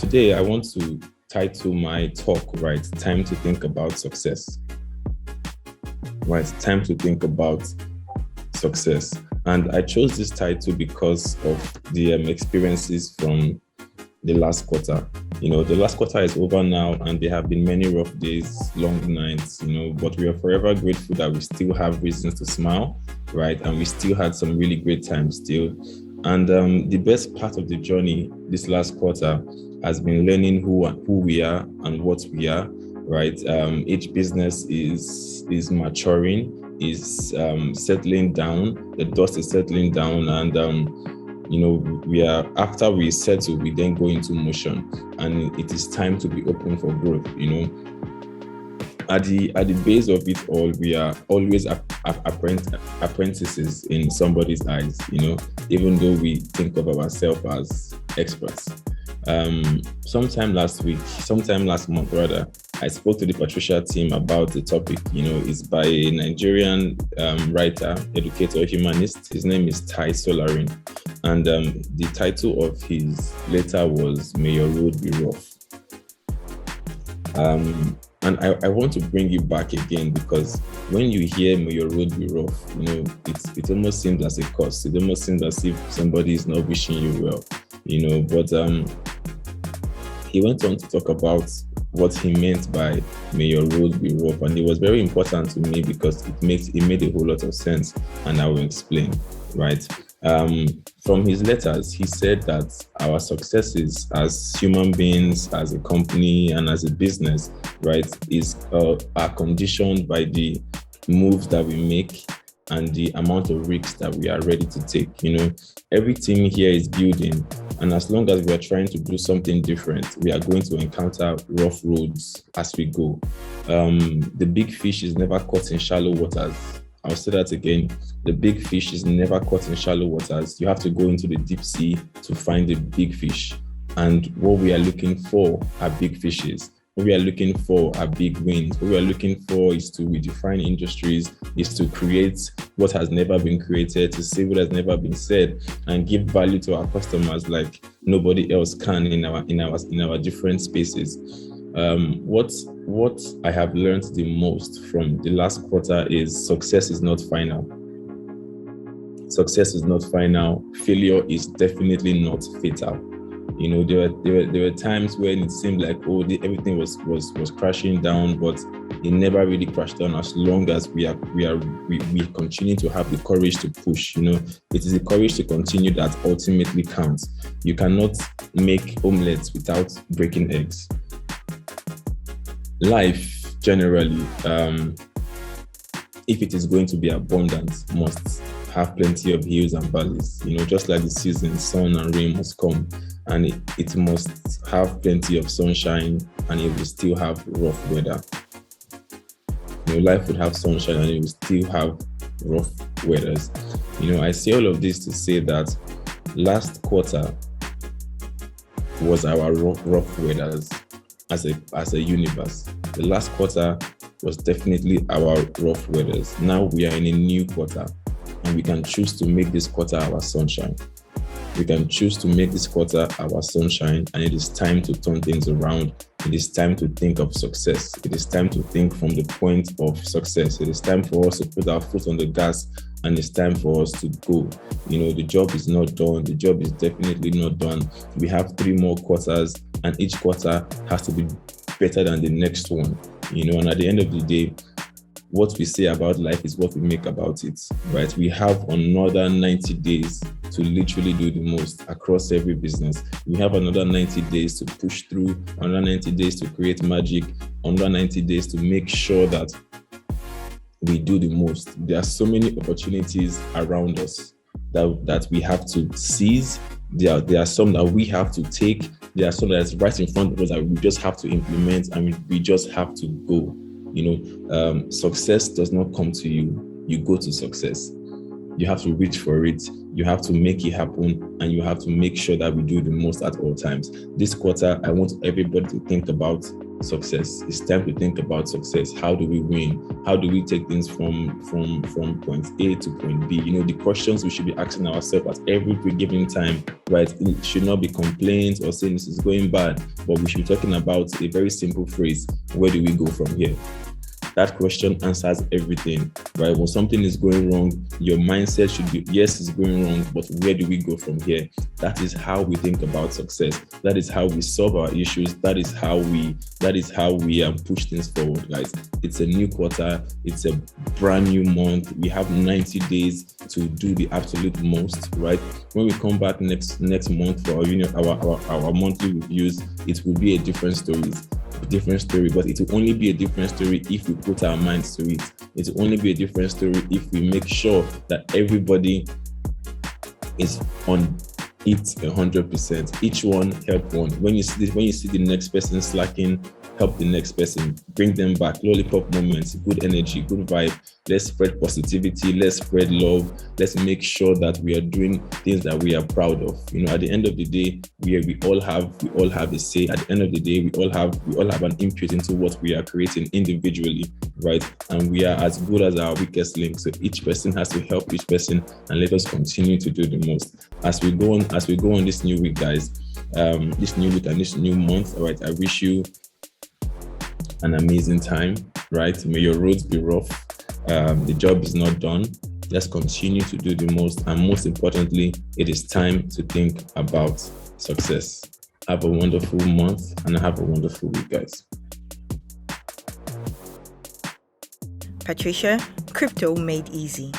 Today, I want to title my talk, right? Time to think about success. Right? Time to think about success. And I chose this title because of the experiences from the last quarter. The last quarter is over now, and there have been many rough days, long nights, but we are forever grateful that we still have reasons to smile, right? And we still had some really great times still. And the best part of the journey this last quarter has been learning who we are and what we are, right? Each business is maturing, is settling down. The dust is settling down, and we are, after we settle, we then go into motion, and it is time to be open for growth. At the base of it all, we are always apprentices in somebody's eyes, even though we think of ourselves as experts. Sometime last month rather, I spoke to the Patricia team about the topic. It's by a Nigerian writer, educator, humanist. His name is Tai Solarin. And the title of his letter was "May Your Road Be Rough." And I want to bring you back again, because when you hear "May Your Road Be Rough," it almost seems as a curse. It almost seems as if somebody is not wishing you well, But he went on to talk about what he meant by "May Your Road Be Rough," and it was very important to me because it made a whole lot of sense, and I will explain, right? From his letters, he said that our successes as human beings, as a company, and as a business, right, are conditioned by the moves that we make and the amount of risks that we are ready to take. Every team here is building, and as long as we are trying to do something different, we are going to encounter rough roads as we go. The big fish is never caught in shallow waters. I'll say that again. The big fish is never caught in shallow waters. You have to go into the deep sea to find the big fish. And what we are looking for are big fishes. What we are looking for are big wins. What we are looking for is to redefine industries, is to create what has never been created, to say what has never been said, and give value to our customers like nobody else can in our different spaces. What I have learned the most from the last quarter is success is not final. Success is not final. Failure is definitely not fatal. There were times when it seemed like everything was crashing down, but it never really crashed down as long as we continue to have the courage to push. It is the courage to continue that ultimately counts. You cannot make omelets without breaking eggs. Life generally, if it is going to be abundant, must have plenty of hills and valleys. Just like the season, sun and rain must come, and it must have plenty of sunshine, and it will still have rough weather. Life would have sunshine, and it will still have rough weathers. I say all of this to say that last quarter was our rough weathers. As a universe, the last quarter was definitely our rough weathers. Now we are in a new quarter, and we can choose to make this quarter our sunshine. We can choose to make this quarter our sunshine, and it is time to turn things around. It is time to think of success. It is time to think from the point of success. It is time for us to put our foot on the gas, and it's time for us to go. The job is not done. The job is definitely not done. We have 3 more quarters, and each quarter has to be better than the next one. And at the end of the day, what we say about life is what we make about it, right? We have another 90 days to literally do the most across every business. We have another 90 days to push through, another 90 days to create magic, another 90 days to make sure that we do the most. There are so many opportunities around us that we have to seize. There are some that we have to take. There are some that's right in front of us that we just have to implement, and we just have to go. Success does not come to you. You go to success. You have to reach for it. You have to make it happen, and you have to make sure that we do the most at all times. This quarter, I want everybody to think about success. It's time to think about success. How do we win? How do we take things from point A to point B? The questions we should be asking ourselves at every given time, right? It should not be complaints or saying this is going bad, but we should be talking about a very simple phrase: where do we go from here? That question answers everything, right? When something is going wrong, your mindset should be, yes, it's going wrong, but where do we go from here? That is how we think about success. That is how we solve our issues. That is how we push things forward, guys. It's a new quarter. It's a brand new month. We have 90 days to do the absolute most, right? When we come back next month for our monthly reviews, it will be a different story, but it will only be a different story if we put our minds to it. It will only be a different story if we make sure that everybody is on it 100%. Each one help one. When you see the next person slacking, help the next person, bring them back. Lollipop moments, good energy, good vibe. Let's spread positivity. Let's spread love. Let's make sure that we are doing things that we are proud of. At the end of the day, we all have a say. At the end of the day, we all have an input into what we are creating individually, right? And we are as good as our weakest link. So each person has to help each person, and let us continue to do the most as we go on this new week, guys. This new week and this new month. All right, I wish you an amazing time, right? May your roads be rough. The job is not done. Let's continue to do the most. And most importantly, it is time to think about success. Have a wonderful month and have a wonderful week, guys. Patricia, crypto made easy.